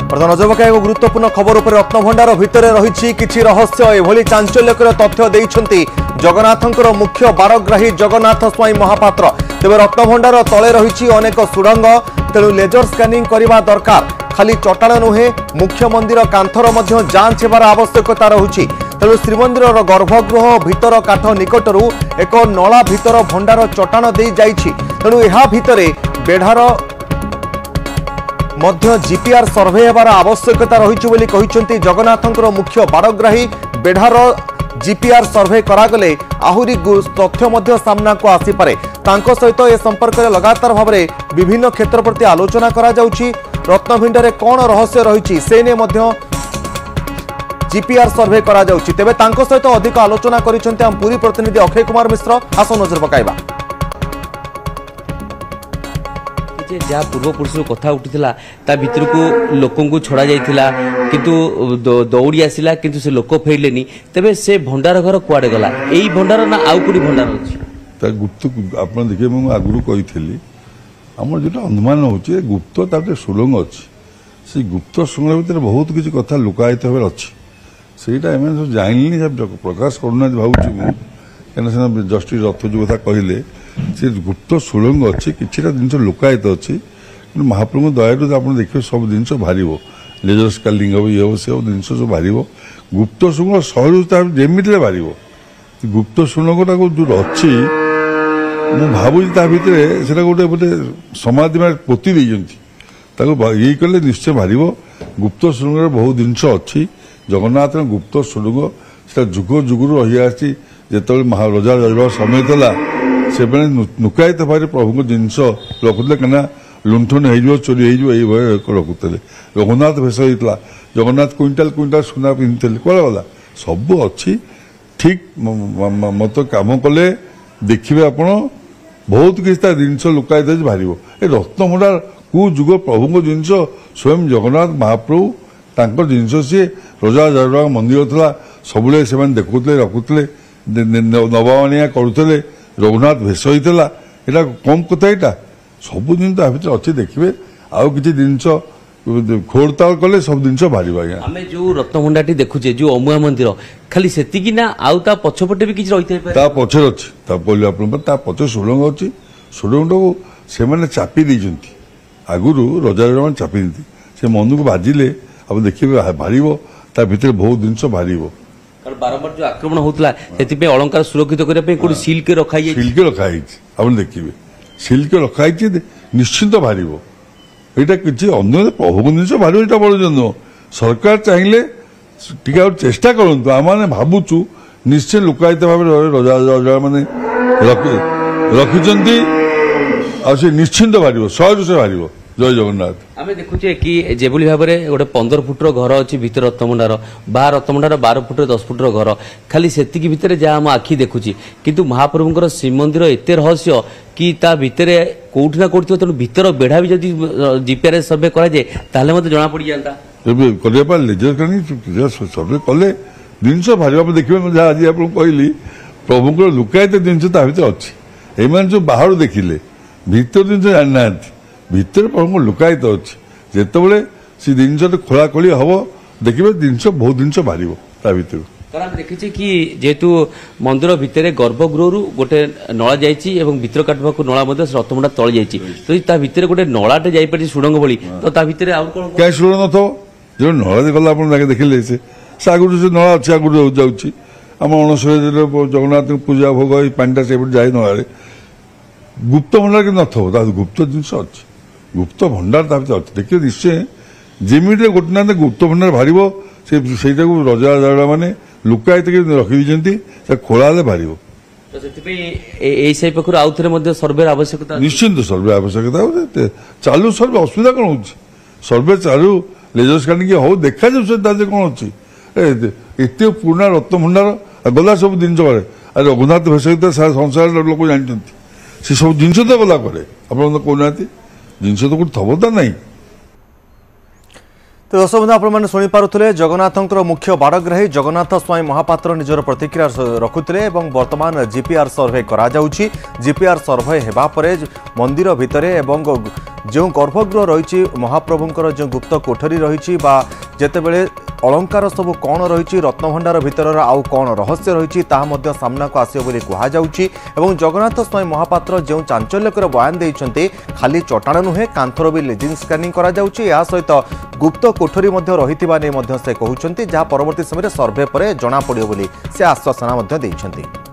प्रधान नजर पकाए एक गुरुत्वपूर्ण खबर उपर रत्नभंडार भितर रही किछि रहस्य एभली चांचल्यकर तथ्य देइछंती जगन्नाथंकर मुख्य बारग्राही जगन्नाथ स्वाई महापात्र। तेबे रत्नभंडार तले रही अनेक सुरंग, तेणु लेजर स्कैनिंग करने दरकार। खाली चट्टाण नुहे मुख्य मंदिर कांथर मध्य जांच हेबार आवश्यकता रहुछि। तेणु श्रीमंदिर गर्भगृह भितर काठ निकटरू एक नला भितर भंडार चट्टाण दे जाइछि। तेणु एहा भितरे बेढ़ार मध्य जीपीआर सर्वे हेबार आवश्यकता रही बोली कहिसेंती जगन्नाथंकर मुख्य बारग्राही। बेढ़ार जीपीआर सर्वे करागले आहुरी तथ्य मध्य सामना को आसीपारे। तांको सहित ए संपर्क में लगातार भाव में विभिन्न क्षेत्र प्रति आलोचना करा जाउछि। रत्नभिंडारे कौन रहस्य रही से ने मध्य जीपीआर सर्वे करा जाउछि। तेबे तांको सहित अधिक आलोचना करिसेंती हम पूरी प्रतिनिधि अक्षय कुमार मिश्र। आसो नजर पकाइबा जहाँ पूर्वपुरुष कथा उठीला ता भितर को लोक छड़ा जाइथिला किंतु दौड़ी आसिला किंतु से लोक फेरलेनी। तेबे से भंडार घर कुआडे गला? एई भंडार ना आउ कोडी भंडार अछि? ता गुप्त आपन देखिए मु आगुरु कहिथिली हमर जेटा अनुमान होचे गुप्त ताते सुरंग अछि। से गुप्त सुरंग भितर बहुत किछि कथा लुकायित होबे अछि। सेटा एमे सब जानिनी सब प्रकाश करूना भाउची मु केना सेना जस्टिस रथ जो कथा कहिले से गुप्त सुरंग अच्छी किछिटा जिनस लुकायित अच्छी। महाप्रभु दयालु आप देखिए सब जिनस बाहर लेजर स्कैनिंग हम ये हम से जिन सब बाहर गुप्त सुरंग सहज जमी बाहर गुप्त सुरंगटा जो अच्छी मुझे भावुँ से गोटे गोटे समाधि में पोती ये कले निश्चय बाहर गुप्त सुरंग बहुत जिनस अच्छी। जगन्नाथ गुप्त सुरंग से जुग जुगुर रही आसी जो महाराजा रजवा समय था से नुकायित भाव प्रभु जिनस रखुले कहीं लुंठन हो चोरी हो रखुले। रघुनाथ भेष होता जगन्नाथ क्विंटाल क्विंटाल सुना पिंधुते कौन गला सब अच्छी ठीक मत कम कले देखिए आप बहुत किसी जिनस लुकायित बाहर। ये रत्नभंडार कौ जुग प्रभु जिनस स्वयं जगन्नाथ महाप्रभु तांकर जिनस सी रजा जगन्नाथ मंदिर था सब से देखुले रखुले नवाणिया करुले। रघुनाथ भेष होता यहाँ कम कथा यहाँ सब जिन अच्छे देखिए आउ कि जिन खोड़ताल कले सब जिन बाहर। आम जो रत्नभंडार देखुचे जो अमुआ मंदिर खाली सेतिकी ना आउ ता पछपटे भी किछि रहिते ता पछर अछि ता बोली आपन ता पछ सुरंग अछि। सुरंग को से माने चापी दैछंती आगुरु रजा चापी दिंती से मन को बाजिले अब देखिए बाहर ता भितर बहुत जिन बाहर। बारंबार जो आक्रमण होता है अलंकार सुरक्षित करने सिल के रखाई आप देखिए सिल के रखाई निश्चिंत बाहर। यहाँ किसी अन्य प्रभु जिन बाहर यहाँ बड़ जन सरकार चाहिए टे चेष्टा करूँ आम मैंने भावुचु निश्चय लुकायित भाव रजा रजा मैंने रखिंट आ निश्चिंत बाहर सहज से बाहर। जय जगन्नाथ। आम देखुचे कि जेभली भाव में गोटे 15 फुटर घर अच्छी भितर रत्नभंडार बाहर रत्नभंडार 12 फुट 10 फुटर घर खाली सेतिकी भितर जहाँ आम आखि देखुची किंतु महाप्रभुंकर श्रीमंदिर एते रहस्य कि ता भितर कोठी ना कोठी तेणु भितर बेढ़ा भी जदि जीपीआर सर्वे कराए ताहले मते जना पड़ जाता लेजर सर्वे कले जिनस बाहर देखिए जहाँ आज आप कहली प्रभुंर लुकायित जिन भर अच्छी एम जो बाहर देखिले भीतर जिन जाना भितर प्रभु लुकायित अच्छी जिते से जिन खोलाखोली हम देखिए जिन बहुत जिन बाहर भर देखी कि जेहेतु मंदिर भितर गर्भगृह गोटे नला जाइए भितर काटवा नला रत्नभंडार तल जाइए भितर गोटे नलाटे जापारे सुरंग भली तो भितर क्या सुरंग न थो जो नला गला आप देखिले से आगुरी से नला अच्छे आगुरी जाऊँगी आम अणसर जगन्नाथ पूजा भोग पानीटा से जाए नल गुप्त भंडार कि न गुप्त जिनस अच्छी गुप्त भंडार अच्छे देखिए निश्चय जेमिट गोटे ना गुप्त भंडार बाहर से रजा रजा मैंने लुकायित रखी खोला बाहर। सर्वे आवश्यकता निश्चिंत सर्वे आवश्यकता चालू सर्वे असुविधा कौन हो सर्वे चालू लेजर स्कैनिंग हो देखा जाए कौन अच्छी एत पुराना रत्नभंडार गला सब जिन रघुनाथ भेष संसार लोक जानते से सब जिन तो गला आप कहना जिन तो कौट थबता नहीं। तो दर्शक बंधु आपण शुणी पारे जगन्नाथंकर मुख्य बाड़ग्राही जगन्नाथ स्वाई महापात्र निजर प्रतिक्रिया रखुते और वर्तमान जीपीआर सर्वे करा जीपीआर सर्वे हेबा परे मंदिर भितरे जो गर्भगृह रही महाप्रभुंकर जो गुप्त कोठरी रही जितेबले अलंकार सब कौन रही रत्नभंडार भितर आउ कौन रहस्य रही सामना को आसो बोली जगन्नाथ स्वाई महापात्र जो चांचल्यकर बयान देते खाली चटाण नुहे कांथर भी लेजिंग स्कानिंग करा सहित गुप्त कोठरी रही से कहते जहाँ परवर्ती समय सर्वे पर जना पड़ो से आश्वासना देते।